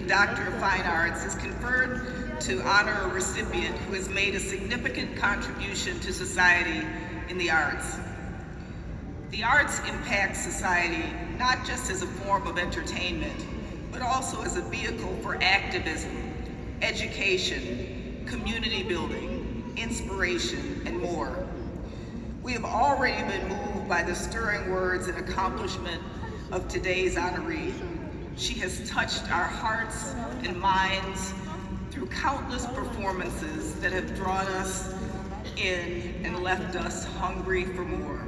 Doctor of Fine Arts is conferred to honor a recipient who has made a significant contribution to society in the arts. The arts impact society not just as a form of entertainment, but also as a vehicle for activism, education, community building, inspiration, and more. We have already been moved by the stirring words and accomplishment of today's honoree. She has touched our hearts and minds through countless performances that have drawn us in and left us hungry for more.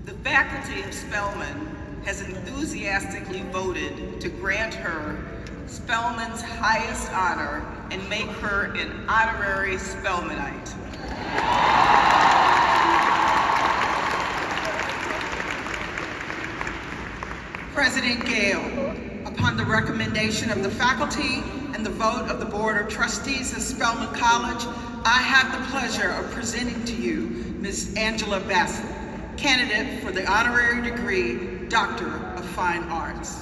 The faculty of Spelman has enthusiastically voted to grant her Spelman's highest honor and make her an honorary Spelmanite. President Gayle, upon the recommendation of the faculty and the vote of the Board of Trustees of Spelman College, I have the pleasure of presenting to you Ms. Angela Bassett, candidate for the honorary degree Doctor of Fine Arts.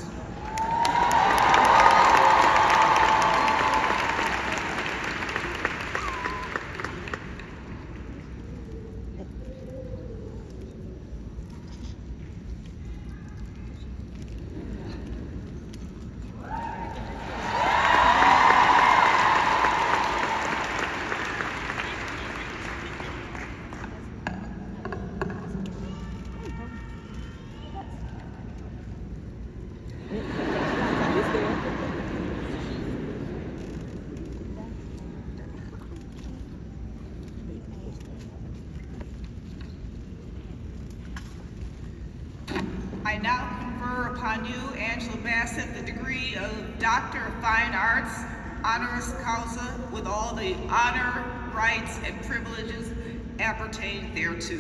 I now confer upon you, Angela Bassett, the degree of Doctor of Fine Arts, honoris causa, with all the honor, rights, and privileges appertaining thereto.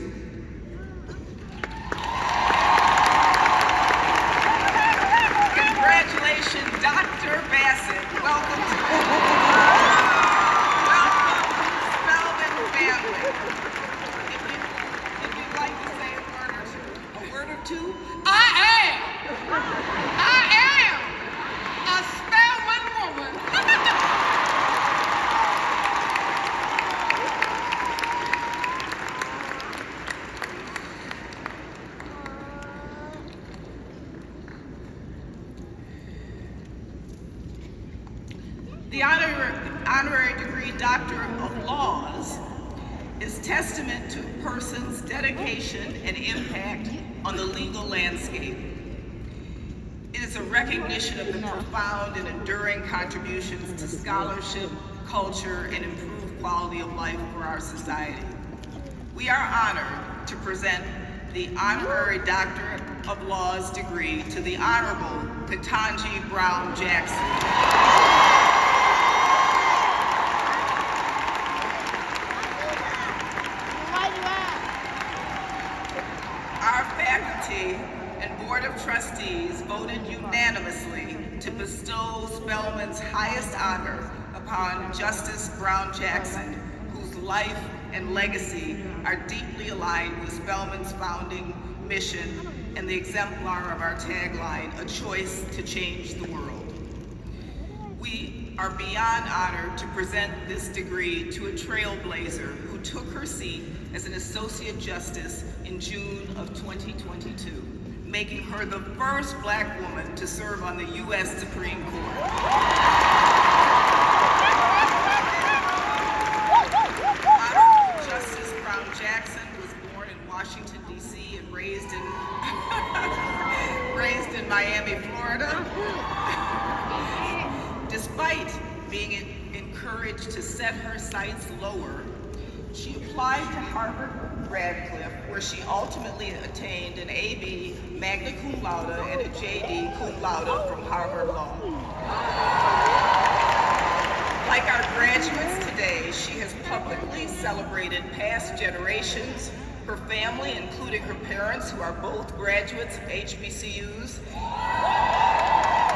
Congratulations, Dr. Bassett. Welcome to Spelman family. If you'd like to say a word or two. I am a Spelman woman. The honorary degree Doctor of Laws is testament to a person's dedication and impact on the legal landscape. It is a recognition of the profound and enduring contributions to scholarship, culture, and improved quality of life for our society. We are honored to present the Honorary Doctor of Laws degree to the Honorable Ketanji Brown-Jackson. Our faculty and Board of Trustees voted unanimously to bestow Spelman's highest honor upon Justice Brown-Jackson, whose life and legacy are deeply aligned with Spelman's founding mission and the exemplar of our tagline, a choice to change the world. We are beyond honored to present this degree to a trailblazer who took her seat as an Associate Justice in June of 2022, making her the first Black woman to serve on the U.S. Supreme Court. Honorable Justice Brown-Jackson was born in Washington, D.C. and raised in Miami, Florida. Despite being encouraged to set her sights lower, she applied to Harvard Radcliffe, where she ultimately attained an A.B. magna cum laude and a J.D. cum laude from Harvard Law. Like our graduates today, she has publicly celebrated past generations, her family, including her parents, who are both graduates of HBCUs,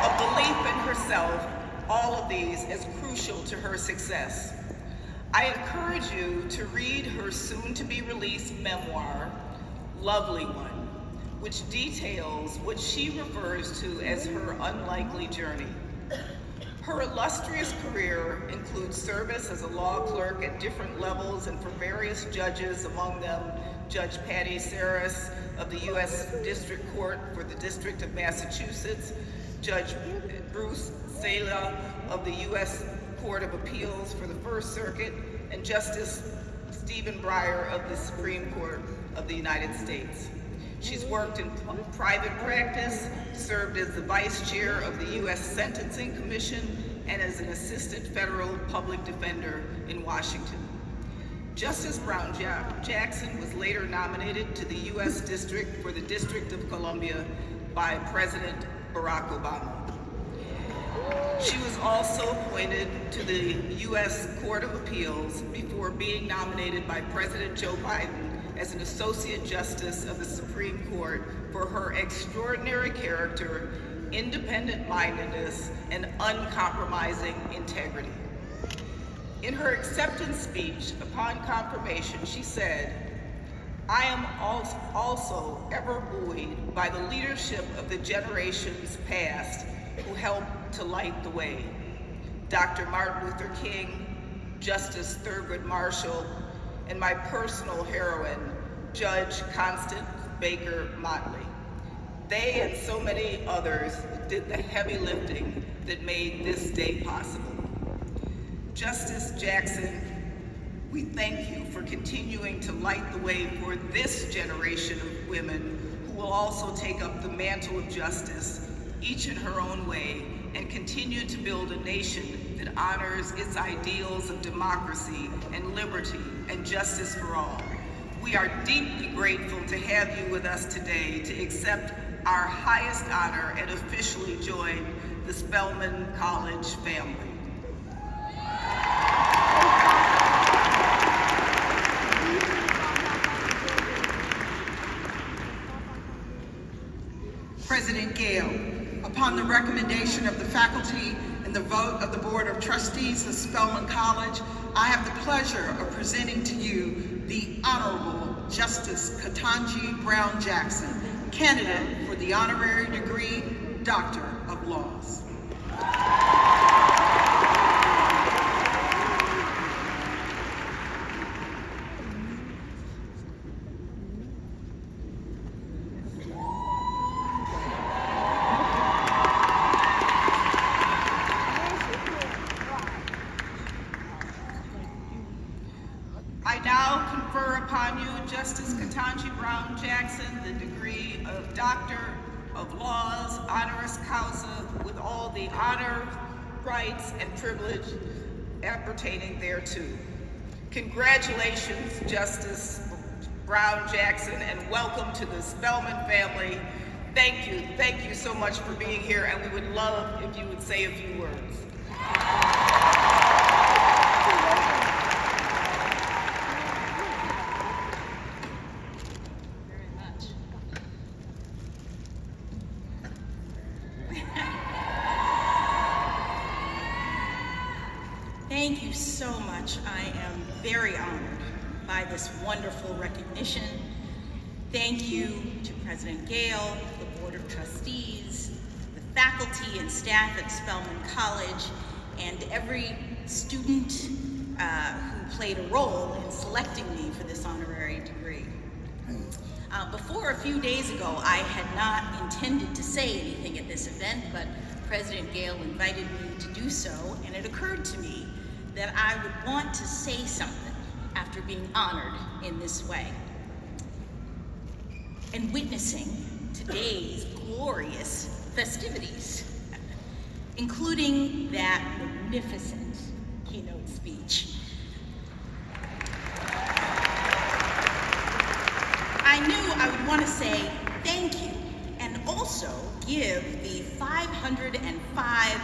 a belief in herself, all of these as crucial to her success. I encourage you to read her soon-to-be-released memoir, Lovely One, which details what she refers to as her unlikely journey. Her illustrious career includes service as a law clerk at different levels and for various judges, among them Judge Patty Saris of the U.S. District Court for the District of Massachusetts, Judge Bruce Sala of the U.S. Court of Appeals for the First Circuit, and Justice Stephen Breyer of the Supreme Court of the United States. She's worked in private practice, served as the Vice Chair of the U.S. Sentencing Commission, and as an Assistant Federal Public Defender in Washington. Justice Brown-Jackson was later nominated to the U.S. District for the District of Columbia by President Barack Obama. She was also appointed to the U.S. Court of Appeals before being nominated by President Joe Biden as an Associate Justice of the Supreme Court for her extraordinary character, independent-mindedness, and uncompromising integrity. In her acceptance speech upon confirmation, she said, "I am also ever buoyed by the leadership of the generations past who helped to light the way. Dr. Martin Luther King, Justice Thurgood Marshall, and my personal heroine, Judge Constance Baker Motley. They and so many others did the heavy lifting that made this day possible. Justice Jackson, we thank you for continuing to light the way for this generation of women who will also take up the mantle of justice, each in her own way, and continue to build a nation that honors its ideals of democracy and liberty and justice for all. We are deeply grateful to have you with us today to accept our highest honor and officially join the Spelman College family." President Gayle, upon the recommendation of the faculty and the vote of the Board of Trustees of Spelman College, I have the pleasure of presenting to you the Honorable Justice Ketanji Brown-Jackson, candidate for the Honorary degree, Doctor of Laws. I now confer upon you, Justice Ketanji Brown-Jackson, the degree of Doctor of Laws, honoris causa, with all the honor, rights, and privilege appertaining thereto. Congratulations, Justice Brown-Jackson, and welcome to the Spelman family. Thank you so much for being here, and we would love if you would say a few words. Thank you so much. I am very honored by this wonderful recognition. Thank you to President Gayle, the Board of Trustees, the faculty and staff at Spelman College, and every student who played a role in selecting me for this honorary degree. Before a few days ago, I had not intended to say anything at this event, but President Gayle invited me to do so, and it occurred to me that I would want to say something after being honored in this way. And witnessing today's glorious festivities, including that magnificent keynote speech. I knew I would want to say thank you and also give the 505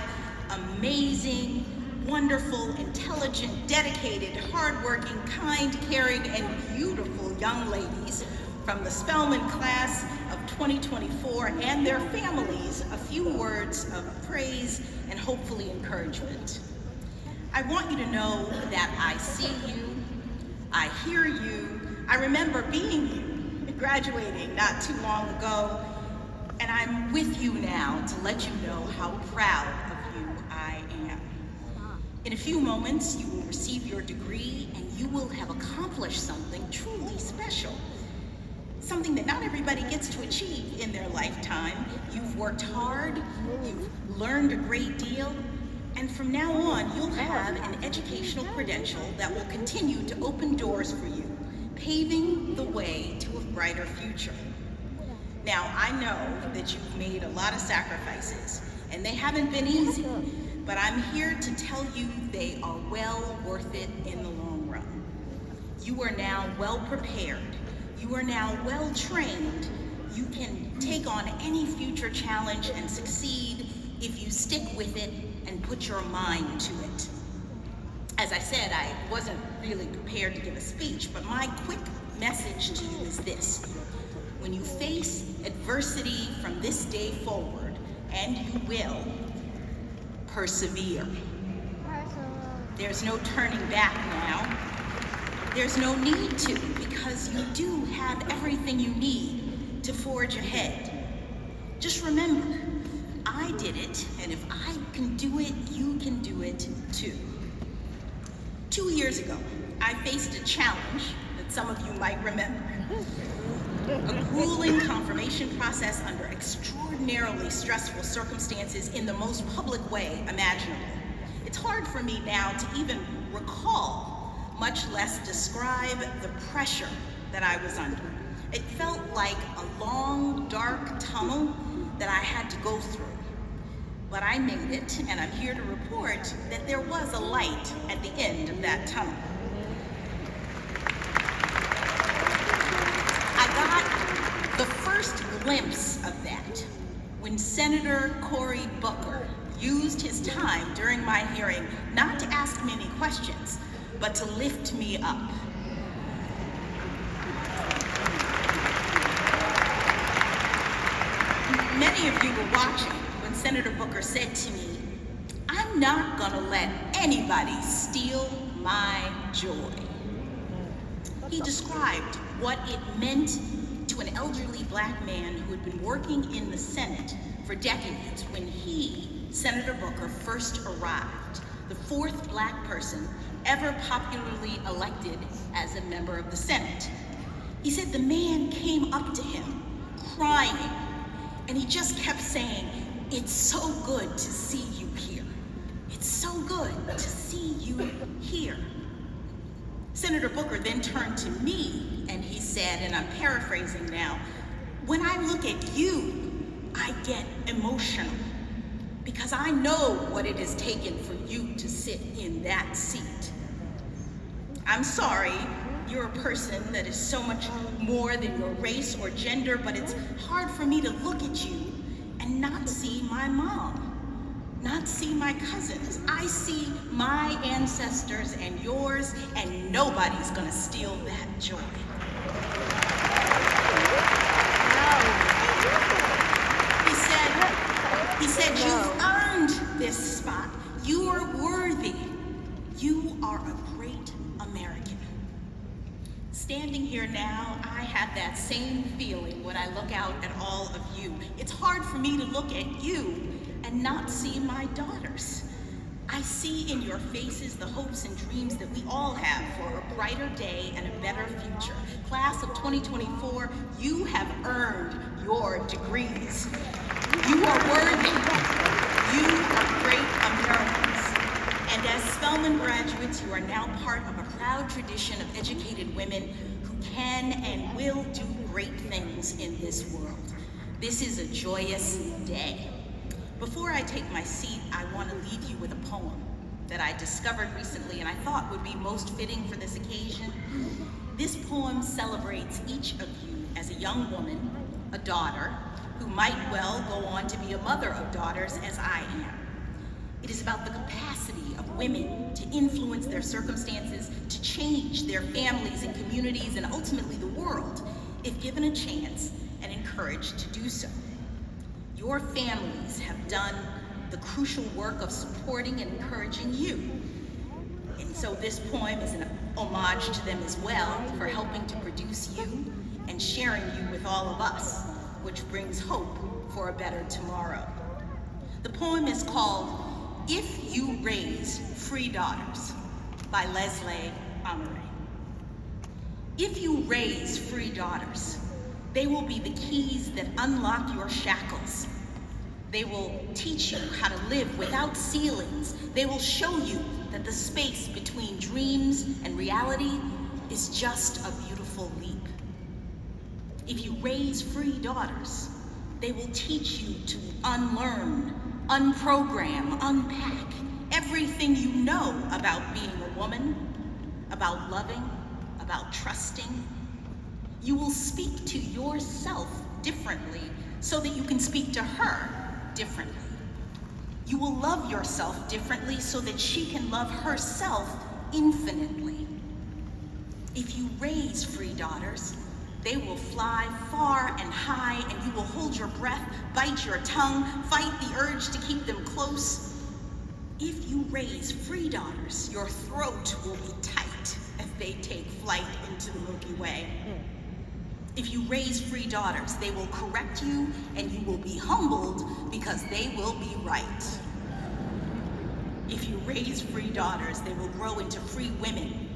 amazing, wonderful, intelligent, dedicated, hardworking, kind, caring, and beautiful young ladies from the Spelman class of 2024 and their families a few words of praise and hopefully encouragement. I want you to know that I see you, I hear you, I remember being you, graduating not too long ago, and I'm with you now to let you know how proud of you I am. In a few moments, you will receive your degree and you will have accomplished something truly special. Something that not everybody gets to achieve in their lifetime. You've worked hard, you've learned a great deal, and from now on, you'll have an educational credential that will continue to open doors for you, paving the way to a brighter future. Now, I know that you've made a lot of sacrifices, and they haven't been easy, but I'm here to tell you they are well worth it in the long run. You are now well prepared. You are now well trained. You can take on any future challenge and succeed if you stick with it and put your mind to it. As I said, I wasn't really prepared to give a speech, but my quick message to you is this. When you face adversity from this day forward, and you will, persevere. There's no turning back now. There's no need to, because you do have everything you need to forge ahead. Just remember, I did it, and if I can do it, you can do it too. 2 years ago, I faced a challenge that some of you might remember. A grueling confirmation process under extraordinarily stressful circumstances in the most public way imaginable. It's hard for me now to even recall, much less describe the pressure that I was under. It felt like a long, dark tunnel that I had to go through. But I made it, and I'm here to report that there was a light at the end of that tunnel. I got the first glimpse of that when Senator Cory Booker used his time during my hearing not to ask me any questions, but to lift me up. Many of you were watching when Senator Booker said to me, "I'm not gonna let anybody steal my joy." He described what it meant to an elderly black man who had been working in the Senate for decades when he, Senator Booker, first arrived, the fourth black person ever popularly elected as a member of the Senate. He said the man came up to him, crying, and he just kept saying, "It's so good to see you here. It's so good to see you here." Senator Booker then turned to me and he said, and I'm paraphrasing now, "When I look at you, I get emotional because I know what it has taken for you to sit in that seat. I'm sorry, you're a person that is so much more than your race or gender, but it's hard for me to look at you and not see my mom, not see my cousins. I see my ancestors and yours, and nobody's gonna steal that joy." He said, "You've earned this spot. You are worthy. You are a great American." Standing here now, I have that same feeling when I look out at all of you. It's hard for me to look at you and not see my daughters. I see in your faces the hopes and dreams that we all have for a brighter day and a better future. Class of 2024, you have earned your degrees. You are worthy. You are great Americans. And as Spelman graduates, you are now part of a proud tradition of educated women who can and will do great things in this world. This is a joyous day. Before I take my seat, I want to leave you with a poem that I discovered recently and I thought would be most fitting for this occasion. This poem celebrates each of you as a young woman, a daughter, who might well go on to be a mother of daughters as I am. It is about the capacity of women to influence their circumstances, to change their families and communities and ultimately the world, if given a chance and encouraged to do so. Your families have done the crucial work of supporting and encouraging you. And so this poem is an homage to them as well for helping to produce you and sharing you with all of us, which brings hope for a better tomorrow. The poem is called If You Raise Free Daughters by Leslie Honorary. If you raise free daughters, they will be the keys that unlock your shackles. They will teach you how to live without ceilings. They will show you that the space between dreams and reality is just a beautiful leap. If you raise free daughters, they will teach you to unlearn, unprogram, unpack everything you know about being a woman, about loving, about trusting. You will speak to yourself differently so that you can speak to her differently. You will love yourself differently so that she can love herself infinitely. If you raise free daughters, they will fly far and high, and you will hold your breath, bite your tongue, fight the urge to keep them close. If you raise free daughters, your throat will be tight as they take flight into the Milky Way. If you raise free daughters, they will correct you, and you will be humbled because they will be right. If you raise free daughters, they will grow into free women,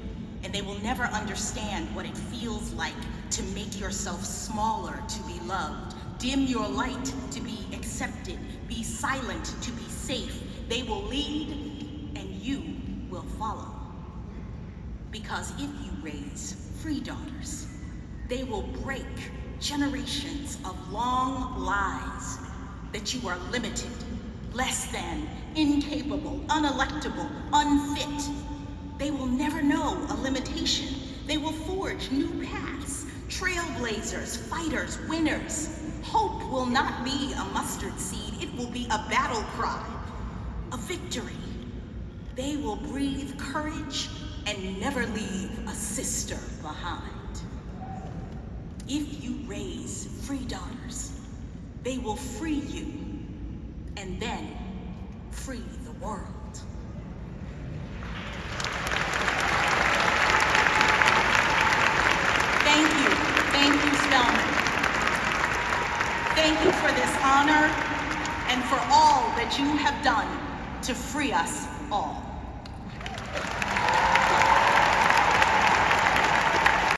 and they will never understand what it feels like to make yourself smaller to be loved, dim your light to be accepted, be silent to be safe. They will lead, and you will follow. Because if you raise free daughters, they will break generations of long lies that you are limited, less than, incapable, unelectable, unfit. They will never know a limitation. They will forge new paths, trailblazers, fighters, winners. Hope will not be a mustard seed. It will be a battle cry, a victory. They will breathe courage and never leave a sister behind. If you raise free daughters, they will free you and then free the world. Thank you, Spelman. Thank you for this honor and for all that you have done to free us all.